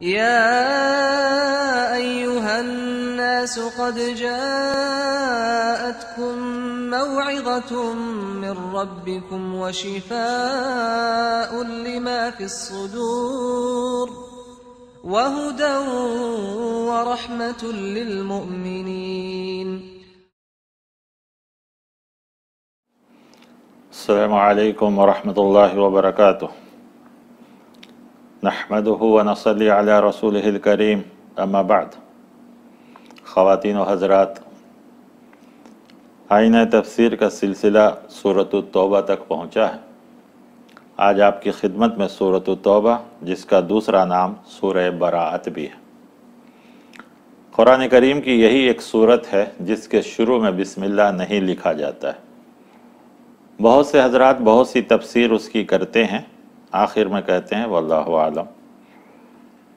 يا أيها الناس قد جاءتكم موعظة من ربكم وشفاء لما في الصدور وهدى ورحمة للمؤمنين. السلام علیکم ورحمۃ اللہ وبرکاتہ. نحمده ونصلی علی رسولہ الکریم، اما بعد. خواتین و حضرات، آئینہ تفسیر کا سلسلہ سورۃ التوبہ تک پہنچا ہے. آج آپ کی خدمت میں سورۃ التوبہ، جس کا دوسرا نام سورہ براءت بھی ہے. قرآن کریم کی یہی ایک سورت ہے جس کے شروع میں بسم اللہ نہیں لکھا جاتا ہے. بہت سے حضرات بہت سی تفسیر اس کی کرتے ہیں، آخر میں کہتے ہیں واللہ اعلم.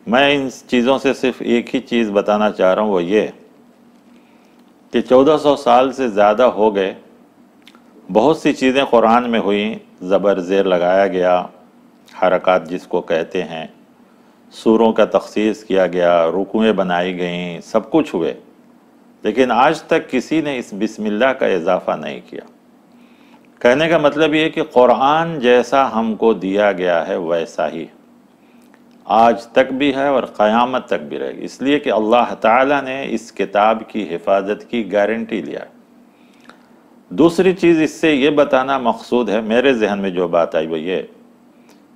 میں ان چیزوں سے صرف ایک ہی چیز بتانا چاہ رہا ہوں، وہ یہ کہ 1400 سال سے زیادہ ہو گئے، بہت سی چیزیں قرآن میں ہوئیں، زبر زیر لگایا گیا، حرکات جس کو کہتے ہیں، سوروں کا تخصیص کیا گیا، رکوعیں بنائی گئیں، سب کچھ ہوئے، لیکن آج تک کسی نے اس بسم اللہ کا اضافہ نہیں کیا. کہنے کا مطلب یہ کہ قرآن جیسا ہم کو دیا گیا ہے ویسا ہی آج تک بھی ہے اور قیامت تک بھی رہے گی، اس لیے کہ اللہ تعالیٰ نے اس کتاب کی حفاظت کی گارنٹی لیا ہے. دوسری چیز اس سے یہ بتانا مقصود ہے، میرے ذہن میں جو بات آئی وہ یہ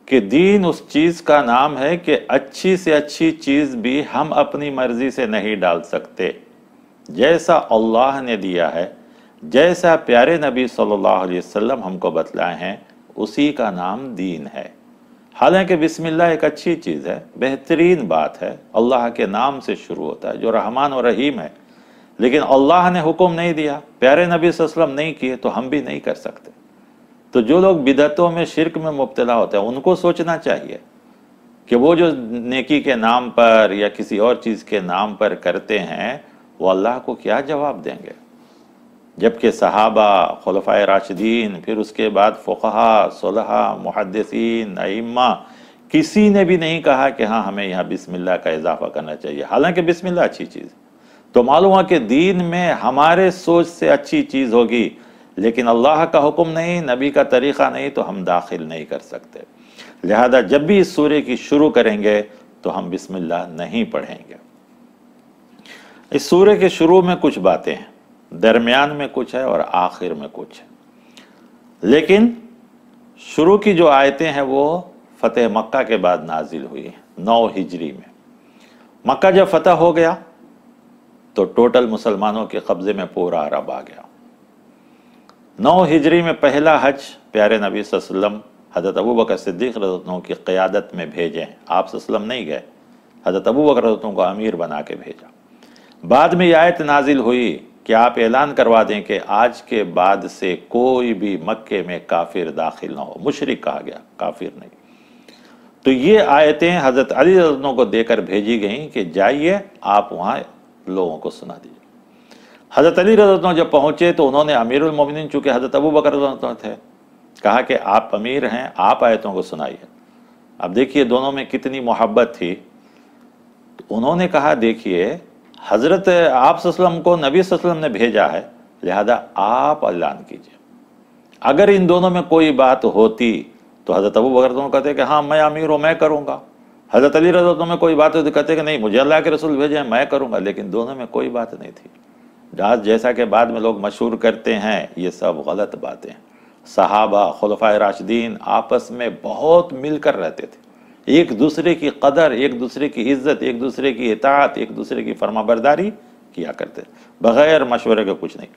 کہ دین اس چیز کا نام ہے کہ اچھی سے اچھی چیز بھی ہم اپنی مرضی سے نہیں ڈال سکتے. جیسا اللہ نے دیا ہے، جیسا پیارے نبی صلی اللہ علیہ وسلم ہم کو بتلائے ہیں، اسی کا نام دین ہے. حالانکہ بسم اللہ ایک اچھی چیز ہے، بہترین بات ہے، اللہ کے نام سے شروع ہوتا ہے جو رحمان و رحیم ہے، لیکن اللہ نے حکم نہیں دیا، پیارے نبی صلی اللہ علیہ وسلم نہیں کیے، تو ہم بھی نہیں کر سکتے. تو جو لوگ بدعتوں میں، شرک میں مبتلا ہوتے ہیں، ان کو سوچنا چاہیے کہ وہ جو نیکی کے نام پر یا کسی اور چیز کے نام پر کرتے ہیں، وہ اللہ کو کیا جواب دیں گے، جبکہ صحابہ، خلفائے راشدین، پھر اس کے بعد فقہا، صلحاء، محدثین، ائمہ، کسی نے بھی نہیں کہا کہ ہاں ہمیں یہاں بسم اللہ کا اضافہ کرنا چاہیے، حالانکہ بسم اللہ اچھی چیز ہے. تو معلوم ہوا کہ دین میں ہمارے سوچ سے اچھی چیز ہوگی، لیکن اللہ کا حکم نہیں، نبی کا طریقہ نہیں، تو ہم داخل نہیں کر سکتے. لہذا جب بھی اس سورے کی شروع کریں گے تو ہم بسم اللہ نہیں پڑھیں گے. اس سورے کے شروع میں کچھ باتیں ہیں، درمیان میں کچھ ہے اور آخر میں کچھ ہے. لیکن شروع کی جو آیتیں ہیں وہ فتح مکہ کے بعد نازل ہوئی ہیں، 9 ہجری میں. مکہ جب فتح ہو گیا تو ٹوٹل مسلمانوں کے قبضے میں پورا عرب آ گیا. 9 ہجری میں پہلا حج پیارے نبی صلی اللہ علیہ وسلم حضرت ابوبکر صدیق رضی اللہ عنہ کی قیادت میں بھیجے. آپ صلی اللہ علیہ وسلم نہیں گئے، حضرت ابوبکر رضی اللہ عنہ کو امیر بنا کے بھیجا. بعد میں یہ آیت نازل ہوئی کہ آپ اعلان کروا دیں کہ آج کے بعد سے کوئی بھی مکے میں کافر داخل نہ ہو. مشرک کہا گیا، کافر نہیں. تو یہ آیتیں حضرت علی رضی اللہ عنہ کو دے کر بھیجی گئیں کہ جائیے آپ وہاں لوگوں کو سنا دیجیے. حضرت علی رضی اللہ عنہ جب پہنچے تو انہوں نے امیر المومنین چونکہ حضرت ابوبکر رضی اللہ عنہ تھے، کہا کہ آپ امیر ہیں، آپ آیتوں کو سنائیے. اب دیکھیے دونوں میں کتنی محبت تھی. تو انہوں نے کہا دیکھیے حضرت آپ صلی اللہ علیہ وسلم کو نبی صلی اللہ علیہ وسلم نے بھیجا ہے، لہذا آپ اعلان کیجئے. اگر ان دونوں میں کوئی بات ہوتی تو حضرت ابوبکر رضی اللہ عنہ کہتے کہ ہاں میں امیر ہوں، میں کروں گا. حضرت علی رضی اللہ عنہ میں کوئی بات ہوتی کہتے کہ نہیں مجھے اللہ کے رسول بھیجے ہیں، میں کروں گا. لیکن دونوں میں کوئی بات نہیں تھی. جیسا کہ بعد میں لوگ مشہور کرتے ہیں، یہ سب غلط باتیں ہیں. صحابہ، خلفائے راشدین آپس میں بہت مل کر رہتے تھے، ایک دوسرے کی قدر، ایک دوسرے کی عزت، ایک دوسرے کی اطاعت، ایک دوسرے کی فرما برداری کیا کرتے، بغیر مشورے کے کچھ نہیں.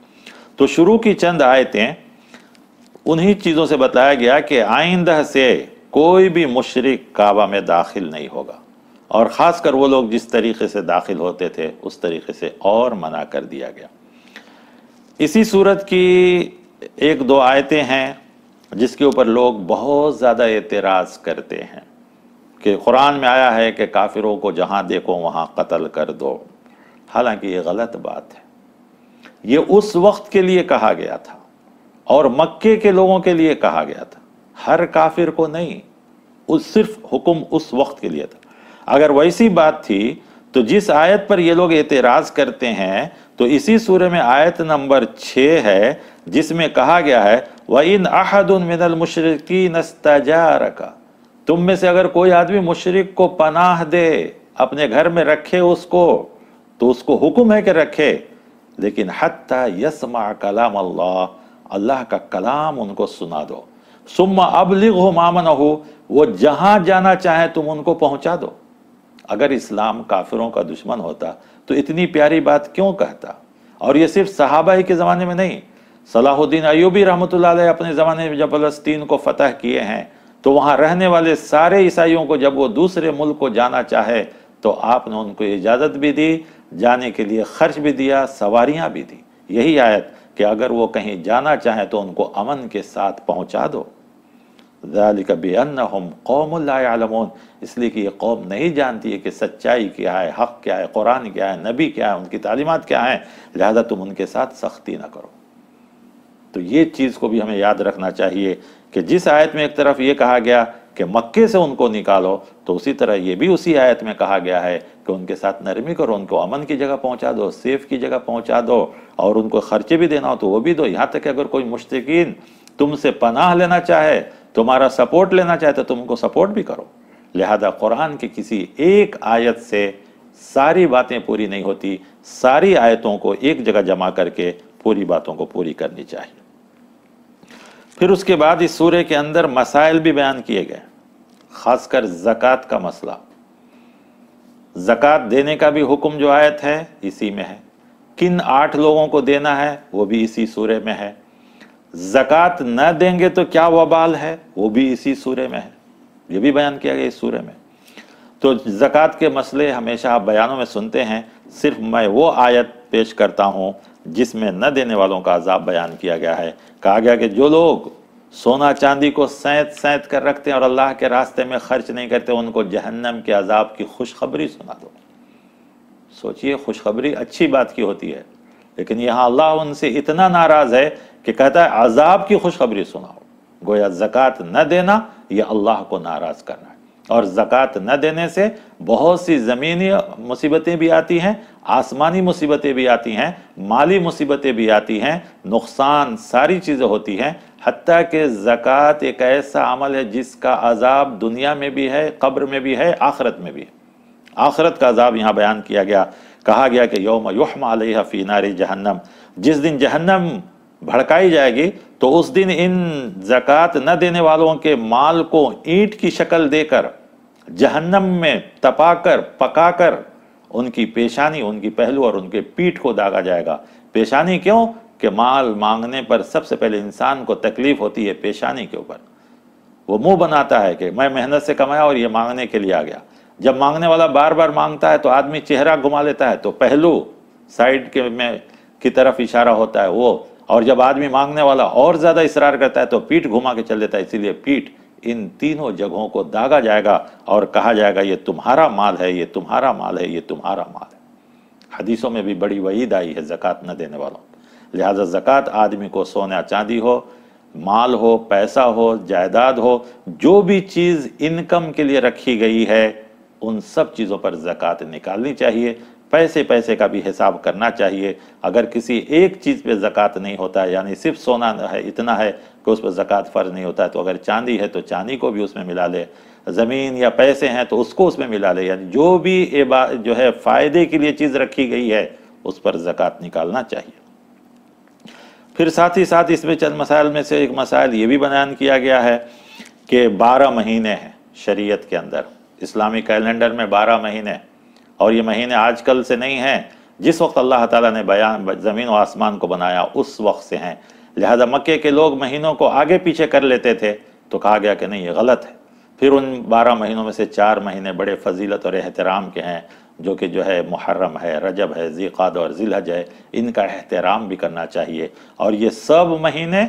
تو شروع کی چند آیتیں انہی چیزوں سے بتایا گیا کہ آئندہ سے کوئی بھی مشرک کعبہ میں داخل نہیں ہوگا، اور خاص کر وہ لوگ جس طریقے سے داخل ہوتے تھے اس طریقے سے اور منع کر دیا گیا. اسی صورت کی 1-2 آیتیں ہیں جس کے اوپر لوگ بہت زیادہ اعتراض کرتے ہیں کہ قرآن میں آیا ہے کہ کافروں کو جہاں دیکھو وہاں قتل کر دو. حالانکہ یہ غلط بات ہے. یہ اس وقت کے لیے کہا گیا تھا اور مکے کے لوگوں کے لیے کہا گیا تھا، ہر کافر کو نہیں. صرف حکم اس وقت کے لیے تھا. اگر ویسی بات تھی تو جس آیت پر یہ لوگ اعتراض کرتے ہیں تو اسی سورہ میں آیت نمبر 6 ہے جس میں کہا گیا ہے وَإِنْ أَحَدٌ مِّنَ الْمُشْرِكِينَ اسْتَجَارَكَ، تم میں سے اگر کوئی آدمی مشرک کو پناہ دے، اپنے گھر میں رکھے اس کو، تو اس کو حکم ہے کہ رکھے، لیکن حَتَّى يَسْمَعَ كَلَامَ اللَّهِ، اللہ کا کلام ان کو سنا دو، ثُمَّ أَبْلِغْهُ مَامَنَهُ، وہ جہاں جانا چاہیں تم ان کو پہنچا دو۔ اگر اسلام کافروں کا دشمن ہوتا تو اتنی پیاری بات کیوں کہتا؟ اور یہ صرف صحابہ ہی کے زمانے میں نہیں، صلاح الدین ایوبی رحمۃ اللہ علیہ اپنے زمانے میں جب فلسطین کو فتح کیے ہیں تو وہاں رہنے والے سارے عیسائیوں کو جب وہ دوسرے ملک کو جانا چاہے تو آپ نے ان کو اجازت بھی دی، جانے کے لیے خرچ بھی دیا، سواریاں بھی دی۔ یہی آیت کہ اگر وہ کہیں جانا چاہیں تو ان کو امن کے ساتھ پہنچا دو۔ ذَلِكَ بِأَنَّهُمْ قَوْمٌ لَا يَعْلَمُونَ، اس لیے کہ یہ قوم نہیں جانتی ہے کہ سچائی کیا ہے، حق کیا ہے، قرآن کیا ہے، نبی کیا ہے، ان کی تعلیمات کیا ہیں، لہذا تم ان کے ساتھ سختی نہ کرو۔ تو یہ چیز کو بھی ہمیں یاد رکھنا چاہیے کہ جس آیت میں ایک طرف یہ کہا گیا کہ مکے سے ان کو نکالو، تو اسی طرح یہ بھی اسی آیت میں کہا گیا ہے کہ ان کے ساتھ نرمی کرو، ان کو امن کی جگہ پہنچا دو، سیف کی جگہ پہنچا دو، اور ان کو خرچے بھی دینا ہو تو وہ بھی دو۔ یہاں تک کہ اگر کوئی مشرکین تم سے پناہ لینا چاہے، تمہارا سپورٹ لینا چاہے تو تم ان کو سپورٹ بھی کرو۔ لہذا قرآن کی کسی ایک آیت سے ساری باتیں پوری نہیں ہوتی، ساری آیتوں کو ایک جگہ جمع کر کے پوری باتوں کو پوری کرنی چاہیے۔ پھر اس کے بعد اس سورے کے اندر مسائل بھی بیان کیے گئے، خاص کر زکوٰۃ کا مسئلہ۔ زکوٰۃ دینے کا بھی حکم جو آیت ہے اسی میں ہے، کن 8 لوگوں کو دینا ہے وہ بھی اسی سورے میں ہے، زکوٰۃ نہ دیں گے تو کیا وبال ہے وہ بھی اسی سورے میں ہے، یہ بھی بیان کیا گیا اس سورے میں۔ تو زکوٰۃ کے مسئلے ہمیشہ آپ بیانوں میں سنتے ہیں، صرف میں وہ آیت پیش کرتا ہوں جس میں نہ دینے والوں کا عذاب بیان کیا گیا ہے۔ کہا گیا کہ جو لوگ سونا چاندی کو سینت کر رکھتے ہیں اور اللہ کے راستے میں خرچ نہیں کرتے، ان کو جہنم کے عذاب کی خوشخبری سنا دو۔ سوچئے، خوشخبری اچھی بات کی ہوتی ہے، لیکن یہاں اللہ ان سے اتنا ناراض ہے کہ کہتا ہے عذاب کی خوشخبری سناؤ۔ گویا زکوٰۃ نہ دینا یہ اللہ کو ناراض کرنا ہے، اور زکوٰۃ نہ دینے سے بہت سی زمینی مصیبتیں بھی آتی ہیں، آسمانی مصیبتیں بھی آتی ہیں، مالی مصیبتیں بھی آتی ہیں، نقصان ساری چیزیں ہوتی ہیں، حتیٰ کہ زکوٰۃ ایک ایسا عمل ہے جس کا عذاب دنیا میں بھی ہے، قبر میں بھی ہے، آخرت میں بھی ہے۔ آخرت کا عذاب یہاں بیان کیا گیا، کہا گیا کہ یوم یحمى علیہا فی نار جہنم، جس دن جہنم بھڑکائی جائے گی تو اس دن ان زکوٰۃ نہ دینے والوں کے مال کو اینٹ کی شکل دے کر جہنم میں تپا کر پکا کر ان کی پیشانی، ان کی پہلو اور ان کے پیٹھ کو داغا جائے گا۔ پیشانی کیوں؟ کہ مال مانگنے پر سب سے پہلے انسان کو تکلیف ہوتی ہے پیشانی کے اوپر، وہ منہ بناتا ہے کہ میں محنت سے کمایا اور یہ مانگنے کے لیے آ گیا۔ جب مانگنے والا بار بار مانگتا ہے تو آدمی چہرہ گھما لیتا ہے، تو پہلو سائیڈ کی طرف اشارہ ہوتا ہے وہ، اور جب آدمی مانگنے والا اور زیادہ اصرار کرتا ہے تو پیٹھ گھما کے چل دیتا ہے، اسی لیے پیٹھ، ان تینوں جگہوں کو داغا جائے گا اور کہا جائے گا یہ تمہارا مال ہے، یہ تمہارا مال ہے، یہ تمہارا مال ہے۔ حدیثوں میں بھی بڑی وعید آئی ہے زکوٰۃ نہ دینے والوں۔ لہذا زکوٰۃ آدمی کو سونا چاندی ہو، مال ہو، پیسہ ہو، جائیداد ہو، جو بھی چیز انکم کے لیے رکھی گئی ہے ان سب چیزوں پر زکوٰۃ نکالنی چاہیے۔ پیسے کا بھی حساب کرنا چاہیے۔ اگر کسی ایک چیز پہ زکوٰۃ نہیں ہوتا ہے، یعنی صرف سونا ہے، اتنا ہے کہ اس پہ زکوٰۃ فرض نہیں ہوتا ہے، تو اگر چاندی ہے تو چاندی کو بھی اس میں ملا لے، زمین یا پیسے ہیں تو اس کو اس میں ملا لے، یعنی جو بھی جو ہے فائدے کے لیے چیز رکھی گئی ہے اس پر زکوٰۃ نکالنا چاہیے۔ پھر ساتھ ہی ساتھ اس میں چند مسائل میں سے ایک مسائل یہ بھی بیان کیا گیا ہے کہ 12 مہینے ہیں شریعت کے اندر، اسلامی کیلنڈر میں 12 مہینے، اور یہ مہینے آج کل سے نہیں ہیں، جس وقت اللہ تعالیٰ نے زمین و آسمان کو بنایا اس وقت سے ہیں۔ لہذا مکے کے لوگ مہینوں کو آگے پیچھے کر لیتے تھے، تو کہا گیا کہ نہیں، یہ غلط ہے۔ پھر ان 12 مہینوں میں سے 4 مہینے بڑے فضیلت اور احترام کے ہیں، جو کہ جو ہے محرم ہے، رجب ہے، ذی القعدہ اور ذی الحج ہے، ان کا احترام بھی کرنا چاہیے۔ اور یہ سب مہینے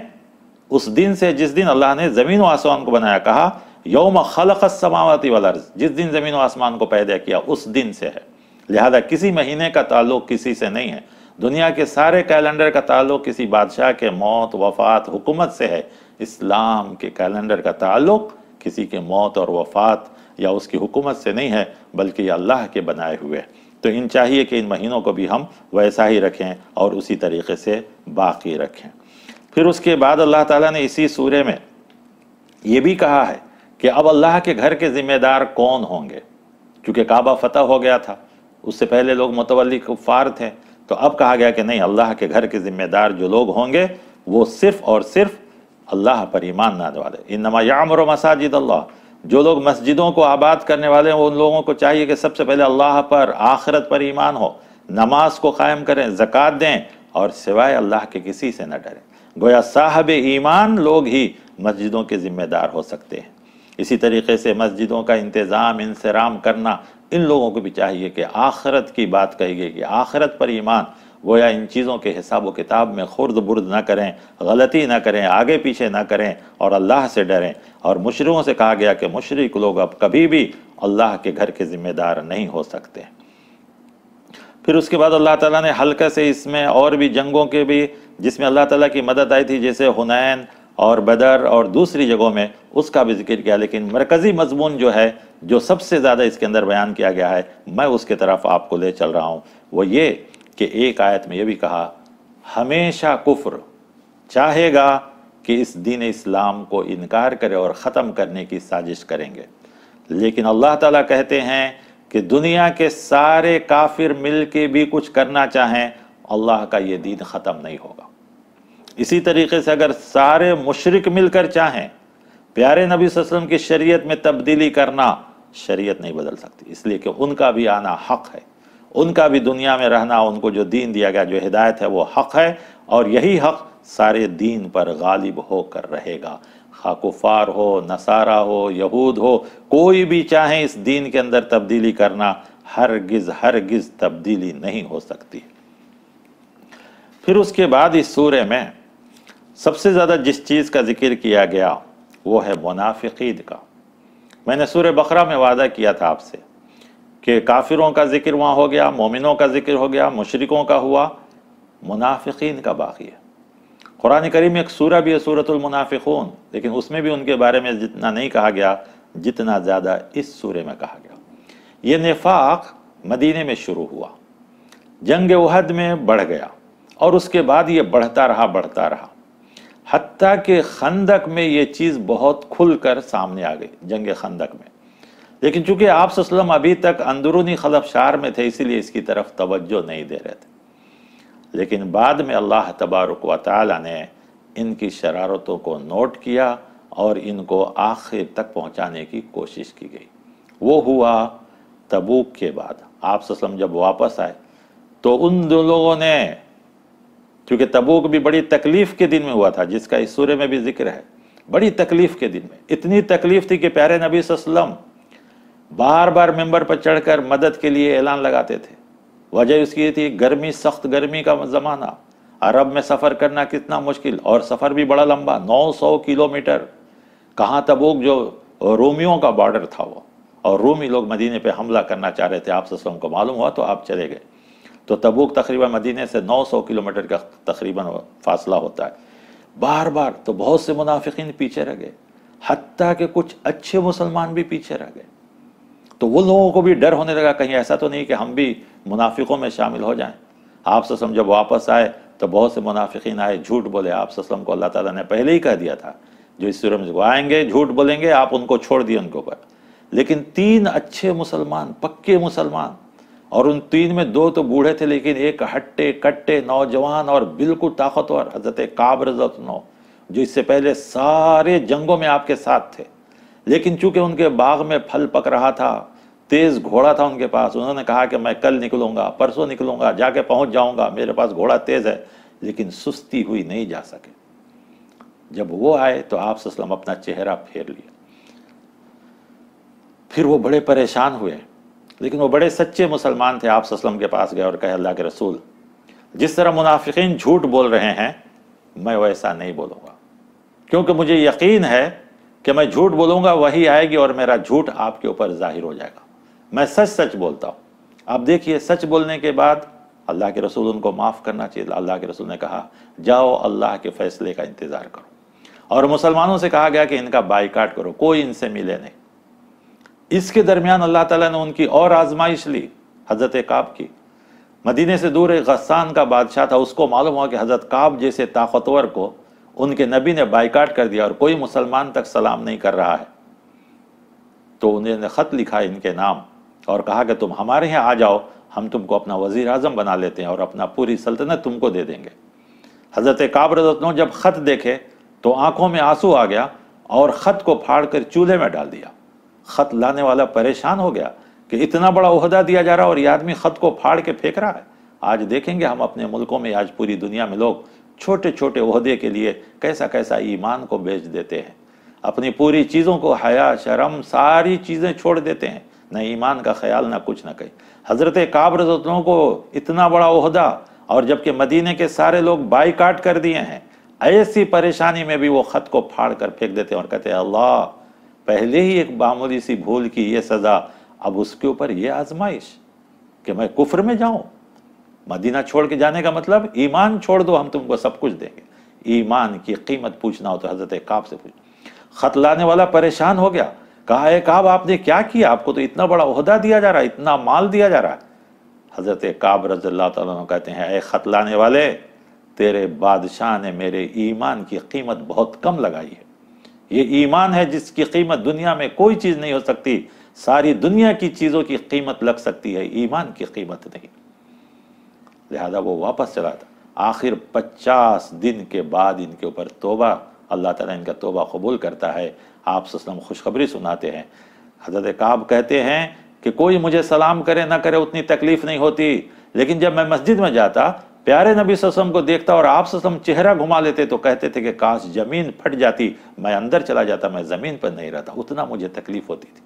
اس دن سے جس دن اللہ نے زمین و آسمان کو بنایا، کہا یوم خلق السماوات والارض، جس دن زمین و آسمان کو پیدا کیا اس دن سے ہے۔ لہذا کسی مہینے کا تعلق کسی سے نہیں ہے، دنیا کے سارے کیلنڈر کا تعلق کسی بادشاہ کے موت، وفات، حکومت سے ہے۔ اسلام کے کیلنڈر کا تعلق کسی کے موت اور وفات یا اس کی حکومت سے نہیں ہے، بلکہ یہ اللہ کے بنائے ہوئے ہیں۔ تو ان چاہیے کہ ان مہینوں کو بھی ہم ویسا ہی رکھیں اور اسی طریقے سے باقی رکھیں۔ پھر اس کے بعد اللہ تعالیٰ نے اسی سورے میں یہ بھی کہا ہے کہ اب اللہ کے گھر کے ذمہ دار کون ہوں گے، کیونکہ کعبہ فتح ہو گیا تھا، اس سے پہلے لوگ متولی کفار تھے، تو اب کہا گیا کہ نہیں، اللہ کے گھر کے ذمہ دار جو لوگ ہوں گے وہ صرف اور صرف اللہ پر ایمان لانے والے۔ انما یعمر مساجد اللہ، جو لوگ مسجدوں کو آباد کرنے والے ہیں ان لوگوں کو چاہیے کہ سب سے پہلے اللہ پر، آخرت پر ایمان ہو، نماز کو قائم کریں، زکوٰۃ دیں اور سوائے اللہ کے کسی سے نہ ڈریں۔ گویا صاحب ایمان لوگ ہی مسجدوں کے ذمہ دار ہو سکتے ہیں۔ اسی طریقے سے مسجدوں کا انتظام، انصرام کرنا، ان لوگوں کو بھی چاہیے کہ آخرت کی بات کہی گئی کہ آخرت پر ایمان، گویا ان چیزوں کے حساب و کتاب میں خرد برد نہ کریں، غلطی نہ کریں، آگے پیچھے نہ کریں اور اللہ سے ڈریں۔ اور مشرکوں سے کہا گیا کہ مشرک لوگ اب کبھی بھی اللہ کے گھر کے ذمہ دار نہیں ہو سکتے۔ پھر اس کے بعد اللہ تعالیٰ نے ہلکا سے اس میں اور بھی جنگوں کے بھی جس میں اللہ تعالیٰ کی مدد آئی تھی، جیسے حنین اور بدر اور دوسری جگہوں میں، اس کا بھی ذکر کیا، لیکن مرکزی مضمون جو ہے، جو سب سے زیادہ اس کے اندر بیان کیا گیا ہے، میں اس کے طرف آپ کو لے چل رہا ہوں، وہ یہ کہ ایک آیت میں یہ بھی کہا ہمیشہ کفر چاہے گا کہ اس دین اسلام کو انکار کرے اور ختم کرنے کی سازش کریں گے، لیکن اللہ تعالیٰ کہتے ہیں کہ دنیا کے سارے کافر مل کے بھی کچھ کرنا چاہیں، اللہ کا یہ دین ختم نہیں ہوگا۔ اسی طریقے سے اگر سارے مشرک مل کر چاہیں پیارے نبی صلی اللہ علیہ وسلم کی شریعت میں تبدیلی کرنا، شریعت نہیں بدل سکتی، اس لیے کہ ان کا بھی آنا حق ہے، ان کا بھی دنیا میں رہنا، ان کو جو دین دیا گیا، جو ہدایت ہے، وہ حق ہے، اور یہی حق سارے دین پر غالب ہو کر رہے گا، خواہ کفار ہو، نصارہ ہو، یہود ہو، کوئی بھی چاہیں اس دین کے اندر تبدیلی کرنا، ہرگز تبدیلی نہیں ہو سکتی۔ پھر اس کے بعد اس سورے میں سب سے زیادہ جس چیز کا ذکر کیا گیا وہ ہے منافقین کا۔ میں نے سورہ بقرہ میں وعدہ کیا تھا آپ سے کہ کافروں کا ذکر وہاں ہو گیا، مومنوں کا ذکر ہو گیا، مشرکوں کا ہوا، منافقین کا باقی ہے۔ قرآن کریم میں ایک سورہ بھی ہے سورۃ المنافقون، لیکن اس میں بھی ان کے بارے میں جتنا نہیں کہا گیا جتنا زیادہ اس سورے میں کہا گیا۔ یہ نفاق مدینے میں شروع ہوا، جنگ احد میں بڑھ گیا، اور اس کے بعد یہ بڑھتا رہا، حتیٰ کہ خندق میں یہ چیز بہت کھل کر سامنے آ گئی، جنگ خندق میں۔ لیکن چونکہ آپ صلی اللہ علیہ وسلم ابھی تک اندرونی خلفشار میں تھے، اسی لیے اس کی طرف توجہ نہیں دے رہے تھے، لیکن بعد میں اللہ تبارک و تعالی نے ان کی شرارتوں کو نوٹ کیا اور ان کو آخر تک پہنچانے کی کوشش کی گئی۔ وہ ہوا تبوک کے بعد، آپ صلی اللہ علیہ وسلم جب واپس آئے تو ان دو لوگوں نے، کیونکہ تبوک بھی بڑی تکلیف کے دن میں ہوا تھا، جس کا اس سورے میں بھی ذکر ہے، بڑی تکلیف کے دن میں، اتنی تکلیف تھی کہ پیارے نبی صلی اللہ علیہ وسلم بار بار ممبر پر چڑھ کر مدد کے لیے اعلان لگاتے تھے۔ وجہ اس کی تھی گرمی، سخت گرمی کا زمانہ، عرب میں سفر کرنا کتنا مشکل، اور سفر بھی بڑا لمبا، 900 کلومیٹر، کہاں تبوک جو رومیوں کا بارڈر تھا وہ، اور رومی لوگ مدینے پہ حملہ کرنا چاہ رہے تھے، آپ صلی اللہ علیہ وسلم کو معلوم ہوا تو آپ چلے گئے۔ تو تبوک تقریباً مدینے سے 900 کلومیٹر کا تقریباً فاصلہ ہوتا ہے۔ بار بار تو بہت سے منافقین پیچھے رہ گئے، حتیٰ کہ کچھ اچھے مسلمان بھی پیچھے رہ گئے۔ تو وہ لوگوں کو بھی ڈر ہونے لگا کہیں ایسا تو نہیں کہ ہم بھی منافقوں میں شامل ہو جائیں۔ آپ صلی اللہ علیہ وسلم جب واپس آئے تو بہت سے منافقین آئے، جھوٹ بولے، آپ صلی اللہ علیہ وسلم کو اللہ تعالیٰ نے پہلے ہی کہہ دیا تھا جو اس سورہ میں وہ آئیں گے، جھوٹ بولیں گے، آپ ان کو چھوڑ دیے ان کے اوپر۔ لیکن 3 اچھے مسلمان، پکے مسلمان، اور ان 3 میں 2 تو بوڑھے تھے، لیکن ایک ہٹے کٹے نوجوان اور بالکل طاقتور، حضرت کعب رضی اللہ عنہ، جو اس سے پہلے سارے جنگوں میں آپ کے ساتھ تھے، لیکن چونکہ ان کے باغ میں پھل پک رہا تھا، تیز گھوڑا تھا ان کے پاس، انہوں نے کہا کہ میں کل نکلوں گا، پرسوں نکلوں گا، جا کے پہنچ جاؤں گا، میرے پاس گھوڑا تیز ہے، لیکن سستی ہوئی نہیں جا سکے۔ جب وہ آئے تو آپ صلی اللہ علیہ وسلم اپنا چہرہ پھیر لیا، پھر وہ بڑے پریشان ہوئے، لیکن وہ بڑے سچے مسلمان تھے، آپ صلی اللہ علیہ وسلم کے پاس گئے اور کہے اللہ کے رسول، جس طرح منافقین جھوٹ بول رہے ہیں میں ویسا نہیں بولوں گا، کیونکہ مجھے یقین ہے کہ میں جھوٹ بولوں گا وہی آئے گی اور میرا جھوٹ آپ کے اوپر ظاہر ہو جائے گا، میں سچ سچ بولتا ہوں۔ آپ دیکھیے سچ بولنے کے بعد اللہ کے رسول ان کو معاف کرنا چاہیے، اللہ کے رسول نے کہا جاؤ اللہ کے فیصلے کا انتظار کرو، اور مسلمانوں سے کہا گیا کہ ان کا بائیکاٹ کرو، کوئی ان سے ملے نہیں۔ اس کے درمیان اللہ تعالیٰ نے ان کی اور آزمائش لی، حضرت کعب کی۔ مدینے سے دور ایک غسان کا بادشاہ تھا، اس کو معلوم ہوا کہ حضرت کعب جیسے طاقتور کو ان کے نبی نے بائیکاٹ کر دیا اور کوئی مسلمان تک سلام نہیں کر رہا ہے، تو انہوں نے خط لکھا ان کے نام اور کہا کہ تم ہمارے یہاں آ جاؤ، ہم تم کو اپنا وزیر اعظم بنا لیتے ہیں اور اپنا پوری سلطنت تم کو دے دیں گے۔ حضرت کعب رضی اللہ عنہ جب خط دیکھے تو آنکھوں میں آنسو آ گیا اور خط کو پھاڑ کر چولہے میں ڈال دیا۔ خط لانے والا پریشان ہو گیا کہ اتنا بڑا عہدہ دیا جا رہا اور یہ آدمی خط کو پھاڑ کے پھینک رہا ہے۔ آج دیکھیں گے ہم اپنے ملکوں میں، آج پوری دنیا میں لوگ چھوٹے چھوٹے عہدے کے لیے کیسا کیسا ایمان کو بیچ دیتے ہیں، اپنی پوری چیزوں کو، حیا شرم ساری چیزیں چھوڑ دیتے ہیں، نہ ایمان کا خیال نہ کچھ نہ کہیں۔ حضرت کعب رضی اللہ عنہ کو اتنا بڑا عہدہ اور جبکہ مدینے کے سارے لوگ بائیکاٹ کر دیے ہیں، ایسی پریشانی میں بھی وہ خط کو پھاڑ کر پھینک دیتے ہیں اور کہتے ہیں اللہ پہلے ہی ایک معمولی سی بھول کی یہ سزا، اب اس کے اوپر یہ آزمائش کہ میں کفر میں جاؤں۔ مدینہ چھوڑ کے جانے کا مطلب ایمان چھوڑ دو، ہم تم کو سب کچھ دیں گے۔ ایمان کی قیمت پوچھنا ہو تو حضرت کعب سے پوچھ۔ خط لانے والا پریشان ہو گیا، کہا اے کعب آپ نے کیا کیا؟ آپ کو تو اتنا بڑا عہدہ دیا جا رہا ہے، اتنا مال دیا جا رہا ہے۔ حضرت کعب رضی اللہ تعالیٰ عنہ کہتے ہیں اے خط لانے والے، تیرے بادشاہ نے میرے ایمان کی قیمت بہت کم لگائی ہے۔ یہ ایمان ہے جس کی قیمت دنیا میں کوئی چیز نہیں ہو سکتی، ساری دنیا کی چیزوں کی قیمت لگ سکتی ہے، ایمان کی قیمت نہیں۔ لہذا وہ واپس چلا تھا۔ آخر 50 دن کے بعد ان کے اوپر توبہ، اللہ تعالیٰ ان کا توبہ قبول کرتا ہے۔ آپ صلی اللہ علیہ وسلم خوشخبری سناتے ہیں۔ حضرت کعب کہتے ہیں کہ کوئی مجھے سلام کرے نہ کرے اتنی تکلیف نہیں ہوتی، لیکن جب میں مسجد میں جاتا، پیارے نبی صلی اللہ علیہ وسلم کو دیکھتا اور آپ صلی اللہ علیہ وسلم چہرہ گھما لیتے تو کہتے تھے کہ کاش زمین پھٹ جاتی، میں اندر چلا جاتا، میں زمین پر نہیں رہتا، اتنا مجھے تکلیف ہوتی تھی۔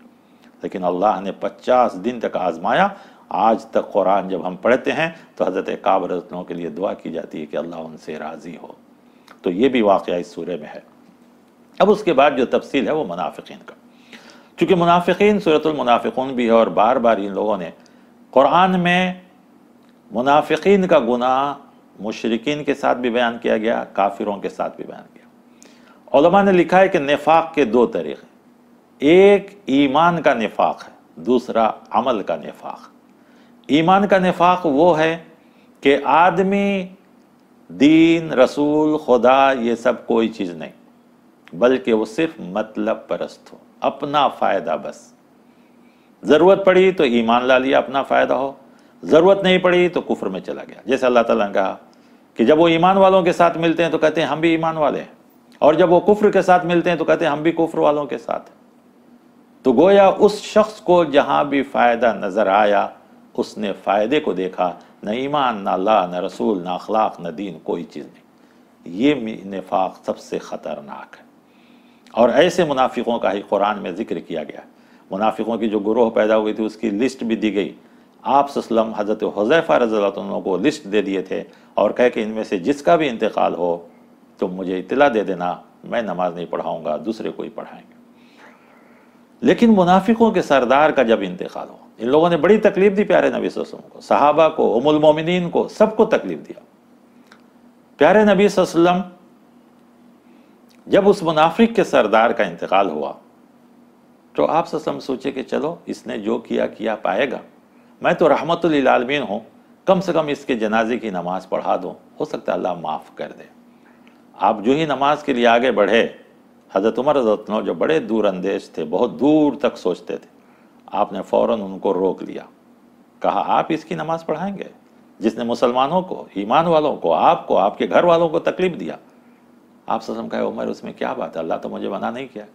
لیکن اللہ نے 50 دن تک آزمایا۔ آج تک قرآن جب ہم پڑھتے ہیں تو حضرت کعب رضی اللہ عنہ کے لیے دعا کی جاتی ہے کہ اللہ ان سے راضی ہو۔ تو یہ بھی واقعہ اس سورے میں ہے۔ اب اس کے بعد جو تفصیل ہے وہ منافقین کا، چونکہ منافقین سورۃ المنافقون بھی ہے اور بار بار ان لوگوں نے قرآن میں منافقین کا گناہ مشرکین کے ساتھ بھی بیان کیا گیا، کافروں کے ساتھ بھی بیان کیا۔ علماء نے لکھا ہے کہ نفاق کے 2 طریقے، ایک ایمان کا نفاق ہے، دوسرا عمل کا نفاق۔ ایمان کا نفاق وہ ہے کہ آدمی دین، رسول، خدا یہ سب کوئی چیز نہیں، بلکہ وہ صرف مطلب پرست ہو، اپنا فائدہ بس۔ ضرورت پڑی تو ایمان لا لیا اپنا فائدہ ہو، ضرورت نہیں پڑی تو کفر میں چلا گیا۔ جیسے اللہ تعالیٰ نے کہا کہ جب وہ ایمان والوں کے ساتھ ملتے ہیں تو کہتے ہیں ہم بھی ایمان والے ہیں، اور جب وہ کفر کے ساتھ ملتے ہیں تو کہتے ہیں ہم بھی کفر والوں کے ساتھ ہیں۔ تو گویا اس شخص کو جہاں بھی فائدہ نظر آیا اس نے فائدے کو دیکھا، نہ ایمان، نہ اللہ، نہ رسول، نہ اخلاق، نہ دین، کوئی چیز نہیں۔ یہ نفاق سب سے خطرناک ہے، اور ایسے منافقوں کا ہی قرآن میں ذکر کیا گیا۔ منافقوں کی جو گروہ پیدا ہوئی تھی اس کی لسٹ بھی دی گئی۔ آپ صلی اللہ علیہ وسلم حضرت حذیفہ رضی اللہ عنہ کو لسٹ دے دیے تھے اور کہے کہ ان میں سے جس کا بھی انتقال ہو تم مجھے اطلاع دے دینا، میں نماز نہیں پڑھاؤں گا، دوسرے کوئی پڑھائیں گے۔ لیکن منافقوں کے سردار کا جب انتقال ہو، ان لوگوں نے بڑی تکلیف دی پیارے نبی صلی اللہ علیہ وسلم کو، صحابہ کو، ام المومنین کو، سب کو تکلیف دیا۔ پیارے نبی صلی اللہ علیہ وسلم جب اس منافق کے سردار کا انتقال ہوا تو آپ صلی اللہ علیہ وسلم سوچے کہ چلو اس نے جو کیا پائے گا، میں تو رحمت للعالمین ہوں، کم سے کم اس کے جنازے کی نماز پڑھا دوں، ہو سکتا ہے اللہ معاف کر دے۔ آپ جو ہی نماز کے لیے آگے بڑھے، حضرت عمر رضی اللہ عنہ جو بڑے دور اندیش تھے، بہت دور تک سوچتے تھے، آپ نے فوراً ان کو روک لیا، کہا آپ اس کی نماز پڑھائیں گے جس نے مسلمانوں کو، ایمان والوں کو، آپ کے گھر والوں کو تکلیف دیا؟ آپ صلی اللہ علیہ وسلم کہا عمر اس میں کیا بات ہے، اللہ تو مجھے منع نہیں کیا۔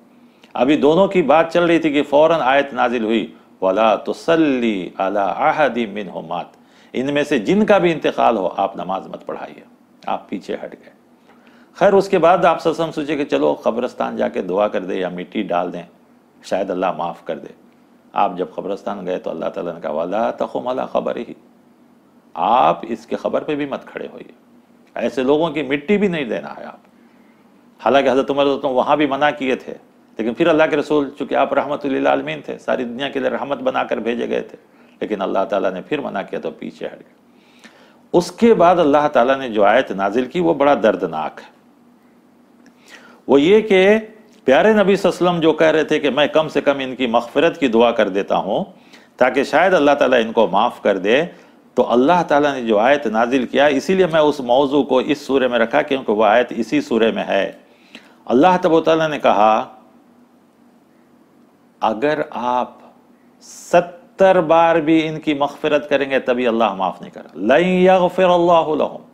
ابھی دونوں کی بات چل رہی تھی کہ فوراً آیت نازل ہوئی وَلَا تُصَلِّ عَلَىٰ أَحَدٍ مِّنْهُمْ مَاتَ، ان میں سے جن کا بھی انتقال ہو آپ نماز مت پڑھائیے۔ آپ پیچھے ہٹ گئے۔ خیر اس کے بعد آپ صلی اللہ علیہ وسلم سوچے کہ چلو قبرستان جا کے دعا کر دے یا مٹی ڈال دیں، شاید اللہ معاف کر دے۔ آپ جب قبرستان گئے تو اللہ تعالیٰ نے کہا وَلَا تَقُمْ عَلَىٰ قَبْرِهِ، آپ اس کے قبر پہ بھی مت کھڑے ہوئیے، ایسے لوگوں کی مٹی بھی نہیں دینا ہے آپ۔ حالانکہ حضرت عمر وہاں بھی منع کیے تھے، لیکن پھر اللہ کے رسول چونکہ آپ رحمت للعالمین تھے، ساری دنیا کے لیے رحمت بنا کر بھیجے گئے تھے، لیکن اللہ تعالیٰ نے پھر منع کیا تو پیچھے ہٹ گئے۔ اس کے بعد اللہ تعالیٰ نے جو آیت نازل کی وہ بڑا دردناک ہے، وہ یہ کہ پیارے نبی صلی اللہ علیہ وسلم جو کہہ رہے تھے کہ میں کم سے کم ان کی مغفرت کی دعا کر دیتا ہوں تاکہ شاید اللہ تعالیٰ ان کو معاف کر دے، تو اللہ تعالیٰ نے جو آیت نازل کیا، اسی لیے میں اس موضوع کو اس سورے میں رکھا کیونکہ وہ آیت اسی سورے میں ہے۔ اللہ تبارک و تعالیٰ نے کہا اگر آپ 70 بار بھی ان کی مغفرت کریں گے تبھی اللہ معاف نہیں کرا، لَن يَغْفِرَ اللَّهُ لَهُمْ۔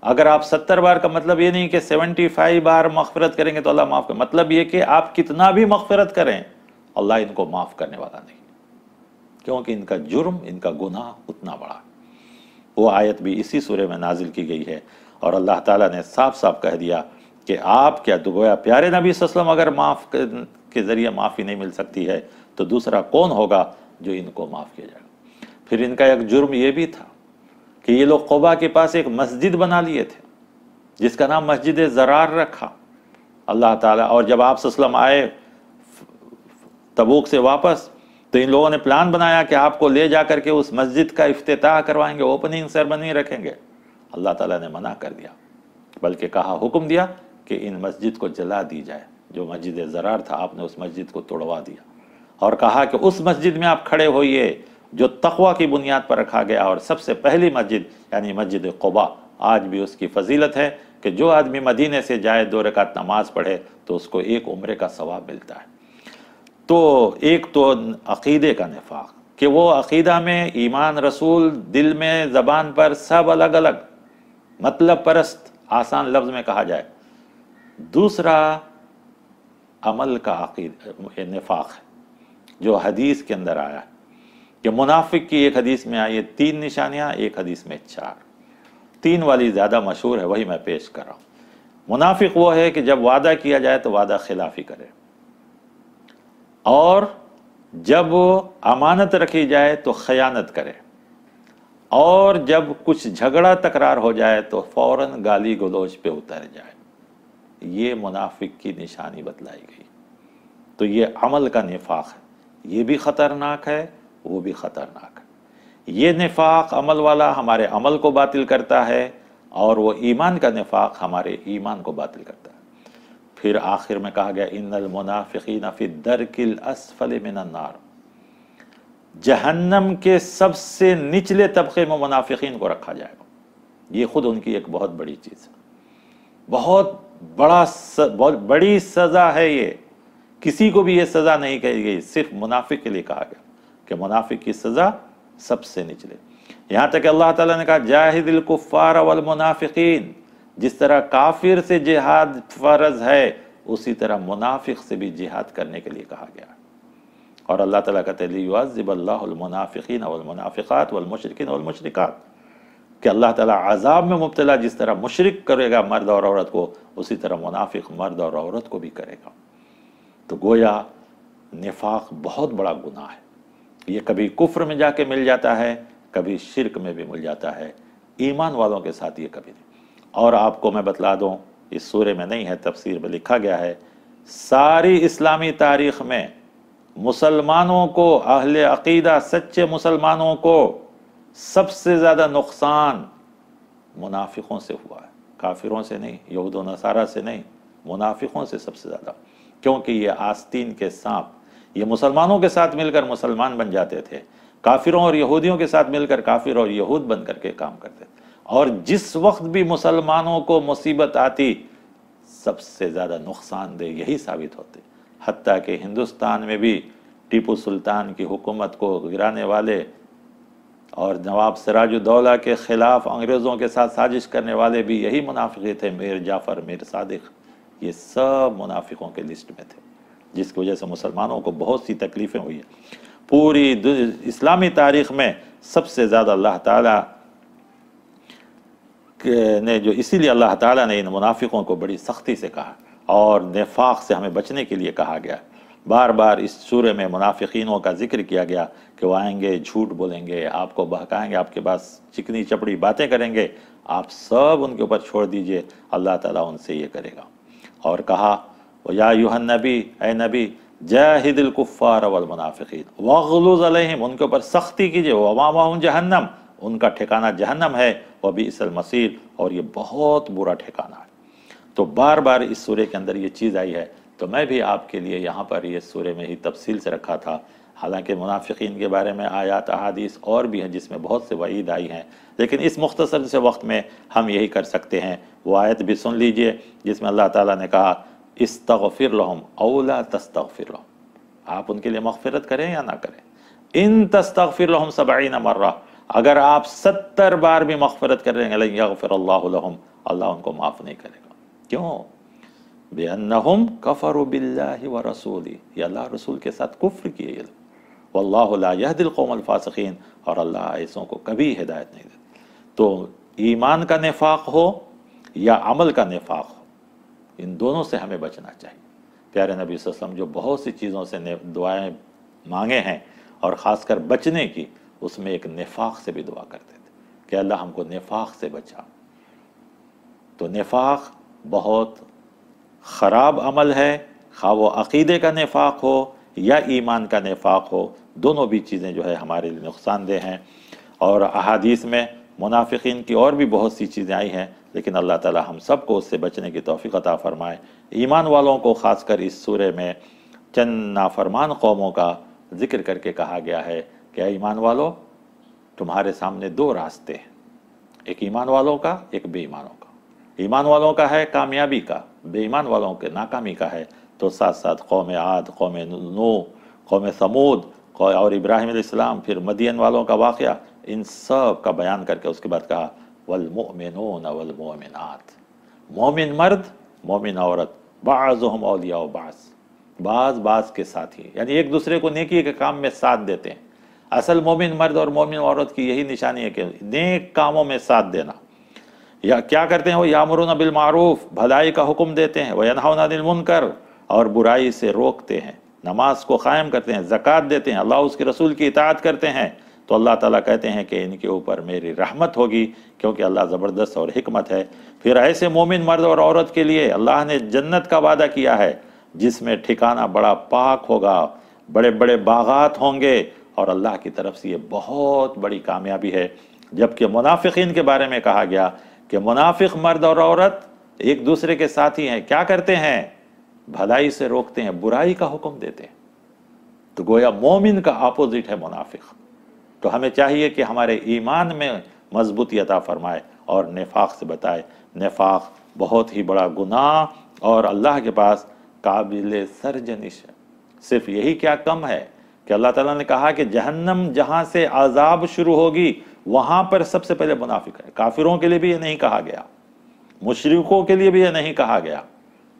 اگر آپ 70 بار کا مطلب یہ نہیں کہ 75 بار مغفرت کریں گے تو اللہ معاف کرے، مطلب یہ کہ آپ کتنا بھی مغفرت کریں اللہ ان کو معاف کرنے والا نہیں، کیونکہ ان کا جرم، ان کا گناہ اتنا بڑا۔ وہ آیت بھی اسی سورے میں نازل کی گئی ہے، اور اللہ تعالیٰ نے صاف صاف کہہ دیا کہ آپ کیا تو گویا پیارے نبی صلی اللہ علیہ وسلم اگر معاف کے ذریعے معافی نہیں مل سکتی ہے تو دوسرا کون ہوگا جو ان کو معاف کیا جائے گا۔ پھر ان کا ایک جرم یہ بھی تھا کہ یہ لوگ قباء کے پاس ایک مسجد بنا لیے تھے جس کا نام مسجد زرار رکھا اللہ تعالیٰ، اور جب آپ صلی اللہ علیہ وسلم آئے تبوک سے واپس تو ان لوگوں نے پلان بنایا کہ آپ کو لے جا کر کے اس مسجد کا افتتاح کروائیں گے، اوپننگ سیرمنی رکھیں گے۔ اللہ تعالیٰ نے منع کر دیا، بلکہ کہا، حکم دیا کہ ان مسجد کو جلا دی جائے۔ جو مسجد زرار تھا آپ نے اس مسجد کو توڑوا دیا، اور کہا کہ اس مسجد میں آپ کھڑے ہوئیے جو تقوی کی بنیاد پر رکھا گیا، اور سب سے پہلی مسجد یعنی مسجد قباء۔ آج بھی اس کی فضیلت ہے کہ جو آدمی مدینے سے جائے 2 رکعت نماز پڑھے تو اس کو 1 عمرے کا ثواب ملتا ہے۔ تو ایک تو عقیدے کا نفاق کہ وہ عقیدہ میں ایمان رسول، دل میں زبان پر سب الگ الگ، مطلب پرست آسان لفظ میں کہا جائے۔ دوسرا عمل کا نفاق ہے جو حدیث کے اندر آیا ہے کہ منافق کی ایک حدیث میں آئی ہے 3 نشانیاں، ایک حدیث میں 4۔ 3 والی زیادہ مشہور ہے، وہی میں پیش کر رہا ہوں۔ منافق وہ ہے کہ جب وعدہ کیا جائے تو وعدہ خلافی کرے، اور جب امانت رکھی جائے تو خیانت کرے، اور جب کچھ جھگڑا تکرار ہو جائے تو فوراً گالی گلوچ پہ اتر جائے۔ یہ منافق کی نشانی بتلائی گئی۔ تو یہ عمل کا نفاق ہے، یہ بھی خطرناک ہے، وہ بھی خطرناک ہے۔ یہ نفاق عمل والا ہمارے عمل کو باطل کرتا ہے، اور وہ ایمان کا نفاق ہمارے ایمان کو باطل کرتا ہے۔ پھر آخر میں کہا گیا ان المنافقین فی الدرک الاسفل من النار، جہنم کے سب سے نچلے طبقے میں منافقین کو رکھا جائے گا۔ یہ خود ان کی ایک بہت بڑی چیز ہے، بہت بڑی سزا ہے۔ یہ کسی کو بھی یہ سزا نہیں کہی گئی، صرف منافق کے لیے کہا گیا کہ منافق کی سزا سب سے نچلے۔ یہاں تک کہ اللہ تعالیٰ نے کہا جاہد الکفار والمنافقین، جس طرح کافر سے جہاد فرض ہے اسی طرح منافق سے بھی جہاد کرنے کے لیے کہا گیا۔ اور اللہ تعالیٰ کہتے ہیں لیعذب اللہ المنافقین والمنافقات والمشرکین والمشرکات، کہ اللہ تعالیٰ عذاب میں مبتلا جس طرح مشرک کرے گا مرد اور عورت کو، اسی طرح منافق مرد اور عورت کو بھی کرے گا۔ تو گویا نفاق بہت بڑا گناہ ہے، یہ کبھی کفر میں جا کے مل جاتا ہے، کبھی شرک میں بھی مل جاتا ہے، ایمان والوں کے ساتھ یہ کبھی نہیں۔ اور آپ کو میں بتلا دوں، اس سورے میں نہیں ہے، تفسیر میں لکھا گیا ہے، ساری اسلامی تاریخ میں مسلمانوں کو، اہل عقیدہ سچے مسلمانوں کو سب سے زیادہ نقصان منافقوں سے ہوا ہے، کافروں سے نہیں، یہود و نصارہ سے نہیں، منافقوں سے سب سے زیادہ، کیونکہ یہ آستین کے سانپ، یہ مسلمانوں کے ساتھ مل کر مسلمان بن جاتے تھے، کافروں اور یہودیوں کے ساتھ مل کر کافر اور یہود بن کر کے کام کرتے تھے، اور جس وقت بھی مسلمانوں کو مصیبت آتی سب سے زیادہ نقصان دہ یہی ثابت ہوتے۔ حتیٰ کہ ہندوستان میں بھی ٹیپو سلطان کی حکومت کو گرانے والے اور نواب سراج الدولہ کے خلاف انگریزوں کے ساتھ سازش کرنے والے بھی یہی منافقی تھے، میر جعفر، میر صادق، یہ سب منافقوں کے لسٹ میں تھے، جس کی وجہ سے مسلمانوں کو بہت سی تکلیفیں ہوئی ہیں۔ پوری اسلامی تاریخ میں سب سے زیادہ اللہ تعالیٰ نے جو، اسی لیے اللہ تعالیٰ نے ان منافقوں کو بڑی سختی سے کہا، اور نفاق سے ہمیں بچنے کے لیے کہا گیا۔ بار بار اس سورے میں منافقینوں کا ذکر کیا گیا کہ وہ آئیں گے، جھوٹ بولیں گے، آپ کو بہکائیں گے، آپ کے پاس چکنی چپڑی باتیں کریں گے، آپ سب ان کے اوپر چھوڑ دیجئے، اللہ تعالیٰ ان سے یہ کرے گا۔ اور کہا یا ایھا النبی، اے نبی، جاہد الکفار والمنافقین واغلظ علیہم، ان کے اوپر سختی کیجئے، ومأواہم جہنم، ان کا ٹھکانہ جہنم ہے، وبئس المصیر، اور یہ بہت برا ٹھکانہ ہے۔ تو بار بار اس سورے کے اندر یہ چیز آئی ہے، تو میں بھی آپ کے لیے یہاں پر یہ سورے میں ہی تفصیل سے رکھا تھا۔ حالانکہ منافقین کے بارے میں آیات احادیث اور بھی ہیں جس میں بہت سے وعید آئی ہیں، لیکن اس مختصر سے وقت میں ہم یہی کر سکتے ہیں۔ وہ آیت بھی سن لیجئے جس میں اللہ تعالیٰ نے کہا استغفر لہم او لا تستغفر لہم، آپ ان کے لیے مغفرت کریں یا نہ کریں۔ ان تستغفر لہم 70 مرہ، اگر آپ 70 بار بھی مغفرت کر رہے ہیں لن یغفر اللہ لہم، اللہ ان کو معاف نہیں کرے گا۔ کیوں؟ بِأَنَّهُمْ كَفَرُوا بِاللَّهِ وَرَسُولِهِ، یہ اللہ رسول کے ساتھ کفر کیے یہ لوگ۔ وَاللَّهُ لَا يَهْدِي الْقَوْمَ الْفَاسِقِينَ، اور اللہ ایسوں کو کبھی ہدایت نہیں دیتا۔ تو ایمان کا نفاق ہو یا عمل کا نفاق ہو، ان دونوں سے ہمیں بچنا چاہیے۔ پیارے نبی صلی اللہ علیہ وسلم جو بہت سی چیزوں سے دعائیں مانگے ہیں، اور خاص کر بچنے کی، اس میں ایک نفاق سے بھی دعا کرتے تھے کہ اللہ ہم کو نفاق سے بچا۔ تو نفاق بہت خراب عمل ہے، خواہ وہ عقیدے کا نفاق ہو یا ایمان کا نفاق ہو، دونوں بھی چیزیں جو ہے ہمارے لیے نقصان دہ ہیں۔ اور احادیث میں منافقین کی اور بھی بہت سی چیزیں آئی ہیں، لیکن اللہ تعالی ہم سب کو اس سے بچنے کی توفیق عطا فرمائے۔ ایمان والوں کو خاص کر اس سورے میں چند نافرمان قوموں کا ذکر کر کے کہا گیا ہے کہ اے ایمان والو، تمہارے سامنے دو راستے ہیں، ایک ایمان والوں کا، ایک بے ایمانوں کا۔ ایمان والوں کا ہے کامیابی کا، بے ایمان والوں کے ناکامی کا ہے۔ تو ساتھ ساتھ قوم عاد، قوم نوح، قوم ثمود اور ابراہیم علیہ السلام، پھر مدین والوں کا واقعہ، ان سب کا بیان کر کے اس کے بعد کہا والمؤمنون والمؤمنات، مومن مرد، مومن عورت، بعضهم اولیاء بعض بعض کے ساتھی، یعنی ایک دوسرے کو نیکی کے کام میں ساتھ دیتے ہیں۔ اصل مومن مرد اور مومن عورت کی یہی نشانی ہے کہ نیک کاموں میں ساتھ دینا۔ یا کیا کرتے ہیں وہ؟ یامرون بالمعروف، بھلائی کا حکم دیتے ہیں، وینہون عن المنکر، اور برائی سے روکتے ہیں، نماز کو قائم کرتے ہیں، زکوٰۃ دیتے ہیں، اللہ اس کے رسول کی اطاعت کرتے ہیں۔ تو اللہ تعالیٰ کہتے ہیں کہ ان کے اوپر میری رحمت ہوگی، کیونکہ اللہ زبردست اور حکمت ہے۔ پھر ایسے مومن مرد اور عورت کے لیے اللہ نے جنت کا وعدہ کیا ہے، جس میں ٹھکانہ بڑا پاک ہوگا، بڑے بڑے باغات ہوں گے، اور اللہ کی طرف سے یہ بہت بڑی کامیابی ہے۔ جبکہ منافقین کے بارے میں کہا گیا کہ منافق مرد اور عورت ایک دوسرے کے ساتھی ہیں، کیا کرتے ہیں؟ بھلائی سے روکتے ہیں، برائی کا حکم دیتے ہیں۔ تو گویا مومن کا اپوزٹ ہے منافق۔ تو ہمیں چاہیے کہ ہمارے ایمان میں مضبوطی عطا فرمائے اور نفاق سے بتائے۔ نفاق بہت ہی بڑا گناہ اور اللہ کے پاس قابل سرجنش ہے۔ صرف یہی کیا کم ہے کہ اللہ تعالیٰ نے کہا کہ جہنم جہاں سے عذاب شروع ہوگی وہاں پر سب سے پہلے منافق ہے۔ کافروں کے لیے بھی یہ نہیں کہا گیا، مشرکوں کے لیے بھی یہ نہیں کہا گیا،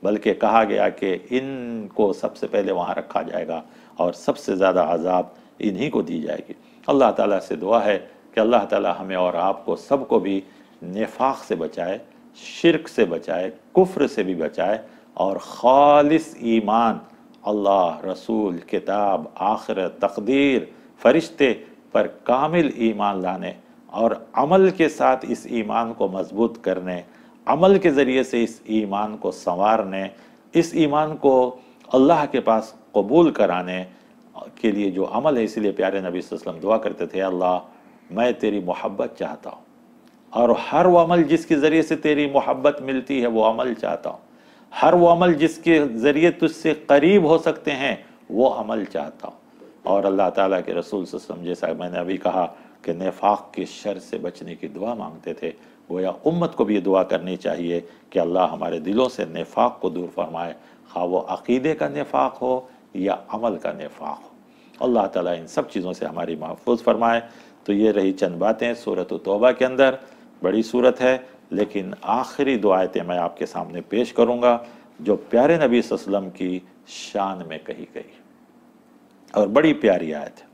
بلکہ کہا گیا کہ ان کو سب سے پہلے وہاں رکھا جائے گا اور سب سے زیادہ عذاب انہی کو دی جائے گی۔ اللہ تعالیٰ سے دعا ہے کہ اللہ تعالیٰ ہمیں اور آپ کو سب کو بھی نفاق سے بچائے، شرک سے بچائے، کفر سے بھی بچائے، اور خالص ایمان، اللہ، رسول، کتاب، آخرت، تقدیر، فرشتے پر کامل ایمان لانے اور عمل کے ساتھ اس ایمان کو مضبوط کرنے، عمل کے ذریعے سے اس ایمان کو سنوارنے، اس ایمان کو اللہ کے پاس قبول کرانے کے لیے جو عمل ہے۔ اس لیے پیارے نبی صلی اللہ علیہ وسلم دعا کرتے تھے، اللہ میں تیری محبت چاہتا ہوں، اور ہر وہ عمل جس کے ذریعے سے تیری محبت ملتی ہے وہ عمل چاہتا ہوں، ہر وہ عمل جس کے ذریعے تجھ سے قریب ہو سکتے ہیں وہ عمل چاہتا ہوں۔ اور اللہ تعالیٰ کے رسول صلی اللہ علیہ وسلم، جیسا میں نے ابھی کہا کہ نفاق کے شر سے بچنے کی دعا مانگتے تھے، گویا امت کو بھی یہ دعا کرنی چاہیے کہ اللہ ہمارے دلوں سے نفاق کو دور فرمائے، خواہ وہ عقیدے کا نفاق ہو یا عمل کا نفاق ہو۔ اللہ تعالیٰ ان سب چیزوں سے ہماری محفوظ فرمائے۔ تو یہ رہی چند باتیں سورۃ توبہ کے اندر، بڑی سورت ہے، لیکن آخری دو آیتیں میں آپ کے سامنے پیش کروں گا جو پیارے نبی صلی اللہ علیہ وسلم کی شان میں کہی گئی، اور بڑی پیاری آیت ہے۔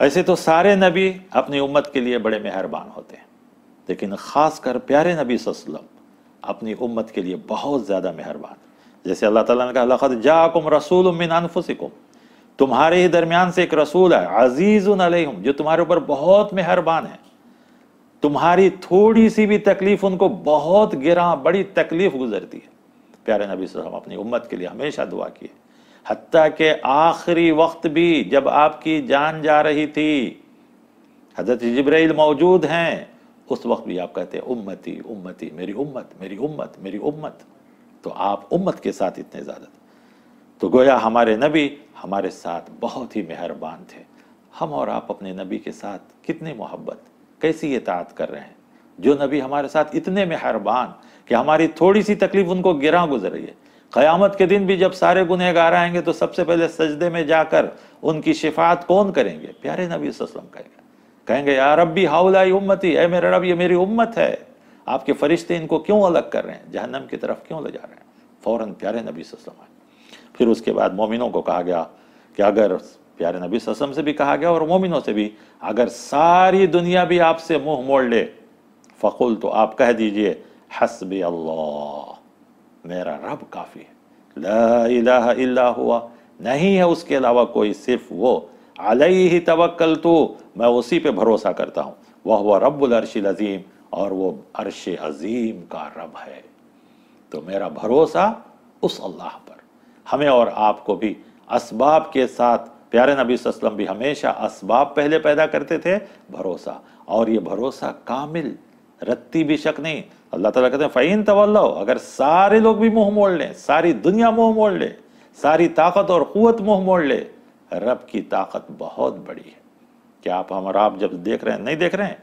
ایسے تو سارے نبی اپنی امت کے لیے بڑے مہربان ہوتے ہیں، لیکن خاص کر پیارے نبی صلی اللہ علیہ وسلم اپنی امت کے لیے بہت زیادہ مہربان۔ جیسے اللہ تعالیٰ نے کہا لَقَدْ جَاءَكُمْ رَسُولٌ مِّنْ أَنفُسِكُمْ، تمہارے ہی درمیان سے ایک رسول ہے، عزیز علیہم، جو تمہارے اوپر بہت مہربان ہے، تمہاری تھوڑی سی بھی تکلیف ان کو بہت گراں بڑی تکلیف گزرتی ہے۔ پیارے نبی صلی اللہ علیہ وسلم اپنی امت کے لیے ہمیشہ دعا کی، حتیٰ کہ آخری وقت بھی جب آپ کی جان جا رہی تھی، حضرت جبرائیل موجود ہیں، اس وقت بھی آپ کہتے ہیں امتی امتی، میری امت میری امت میری امت، تو آپ امت کے ساتھ اتنے زیادہ تھے۔ تو گویا ہمارے نبی ہمارے ساتھ بہت ہی مہربان تھے۔ ہم اور آپ اپنے نبی کے ساتھ کتنی محبت، کیسی اطاعت کر رہے ہیں؟ جو نبی ہمارے ساتھ اتنے مہربان کہ ہماری تھوڑی سی تکلیف ان کو گراں گزر رہی ہے، قیامت کے دن بھی جب سارے گنہگار آئیں گے تو سب سے پہلے سجدے میں جا کر ان کی شفاعت کون کریں گے؟ پیارے نبی صلی اللہ علیہ وسلم کہیں گے یا ربی ہاؤلائی امتی، اے میرے رب یہ میری امت ہے، آپ کے فرشتے ان کو کیوں الگ کر رہے ہیں، جہنم کی طرف کیوں لے جا رہے ہیں؟ فوراً پیارے نبی صلی اللہ علیہ وسلم آئے۔ پھر اس کے بعد مومنوں کو کہا گیا کہ اگر پیارے نبی صلی اللہ علیہ وسلم سے بھی کہا گیا اور مومنوں سے بھی، اگر ساری دنیا بھی آپ سے منہ موڑ لے فقل، تو آپ کہہ دیجئے حسبی اللہ، میرا رب کافی ہے، لا الہ الا ہوا، نہیں ہے اس کے علاوہ کوئی، صرف وہ، علیہ توکلت، میں اسی پہ بھروسہ کرتا ہوں، وہو رب العرش العظیم، اور وہ عرش عظیم کا رب ہے۔ تو میرا بھروسہ اس اللہ پر۔ ہمیں اور آپ کو بھی اسباب کے ساتھ، پیارے نبی صلی اللہ علیہ وسلم بھی ہمیشہ اسباب پہلے پیدا کرتے تھے، بھروسہ، اور یہ بھروسہ کامل، رتی بھی شک نہیں۔ اللہ تعالیٰ کہتے ہیں فَإِن تَوَلَّوْا، اگر سارے لوگ بھی منہ موڑ لیں، ساری دنیا منہ موڑ لے، ساری طاقت اور قوت منہ موڑ لے، رب کی طاقت بہت بڑی ہے۔ کیا ہم اور آپ جب دیکھ رہے ہیں، نہیں دیکھ رہے ہیں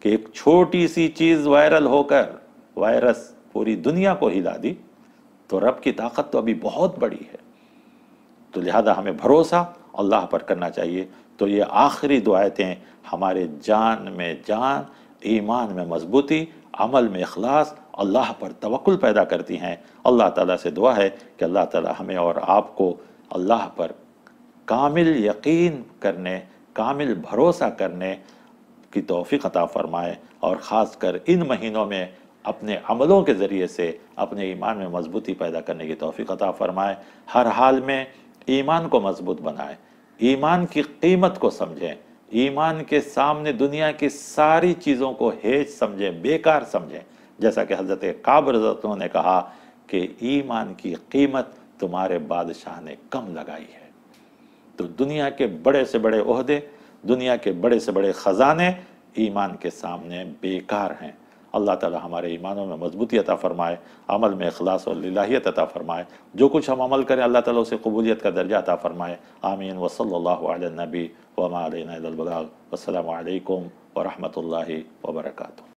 کہ ایک چھوٹی سی چیز وائرل ہو کر وائرس پوری دنیا کو ہلا دی؟ تو رب کی طاقت تو ابھی بہت بڑی ہے۔ تو لہذا ہمیں بھروسہ اللہ پر کرنا چاہیے۔ تو یہ آخری دو آیتیں ہمارے جان میں جان، ایمان میں مضبوطی، عمل میں اخلاص، اللہ پر توکل پیدا کرتی ہیں۔ اللہ تعالیٰ سے دعا ہے کہ اللہ تعالیٰ ہمیں اور آپ کو اللہ پر کامل یقین کرنے، کامل بھروسہ کرنے کی توفیق عطا فرمائے، اور خاص کر ان مہینوں میں اپنے عملوں کے ذریعے سے اپنے ایمان میں مضبوطی پیدا کرنے کی توفیق عطا فرمائے۔ ہر حال میں ایمان کو مضبوط بنائے، ایمان کی قیمت کو سمجھیں، ایمان کے سامنے دنیا کی ساری چیزوں کو ہیج سمجھیں، بیکار سمجھیں، جیسا کہ حضرت کعب رضی اللہ عنہ نے کہا کہ ایمان کی قیمت تمہارے بادشاہ نے کم لگائی ہے۔ تو دنیا کے بڑے سے بڑے عہدے، دنیا کے بڑے سے بڑے خزانے ایمان کے سامنے بیکار ہیں۔ اللہ تعالی ہمارے ایمانوں میں مضبوطی عطا فرمائے، عمل میں اخلاص اور للہیت عطا فرمائے، جو کچھ ہم عمل کریں اللہ تعالیٰ اسے قبولیت کا درجہ عطا فرمائے۔ آمین۔ وصلی اللہ علی النبی وما علینا الا البلاغ۔ والسلام علیکم ورحمۃ اللہ وبرکاتہ۔